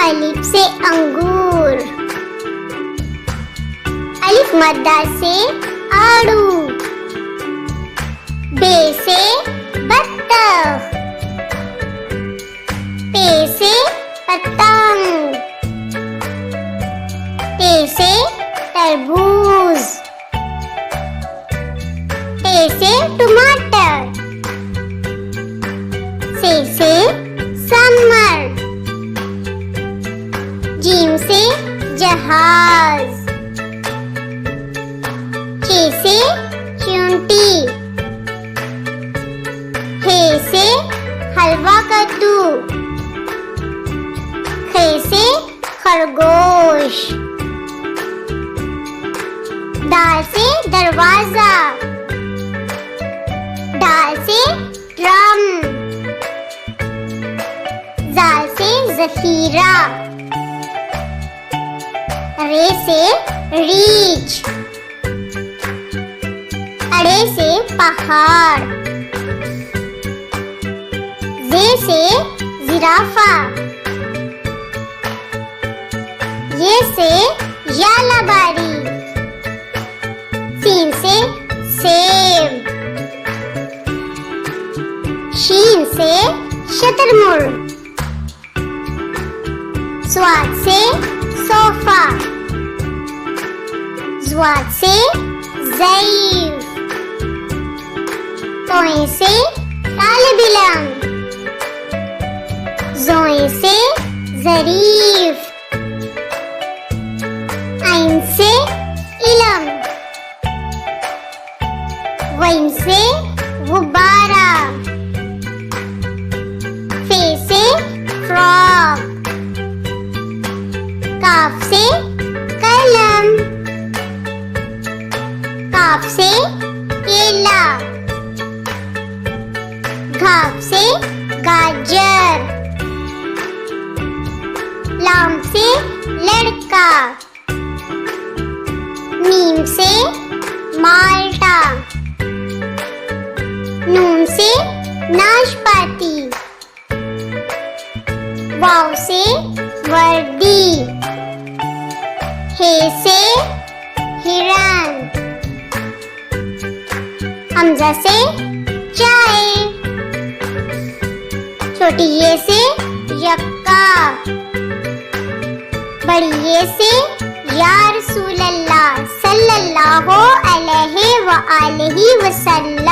अलिफ से अंगूर, अलिफ मद्दा से आड़ू, बे से बत्तख, पे से पतंग, ते से तरबूज, टे से टमाटर, से समर, जीम से जहाज, चे से चूंटी, हे से हलवा कद्दू, खे से खरगोश, दाल से दरवाजा, दाल से ड्रम, जाल से जखीरा, रे से रीछ, अड़े से पहाड़, जे से जिराफा, ये से यालाबारी, सीन से सेब, शीन से शतरमुर्ग, स्वाद से सोफा, ज़्वाद से ज़ईफ़, तोए से तालिब इल्म, ज़ोए से ज़रीफ़, ऐन से इल्म, गैन से गुब्बारा, फे से फ्रॉक, काफ से कलम, काफ से केला, घाफ से गाजर, लाम से लड़का, मीम से माल्टा, नून से नाशपाती, वाव से वर्दी, हे से हिरन, हमजा से चाय, छोटी ये से यक्का, बड़ी ये से या रसूल अल्लाह सल्लल्लाहु अलैहि व आलिहि वसल्लम।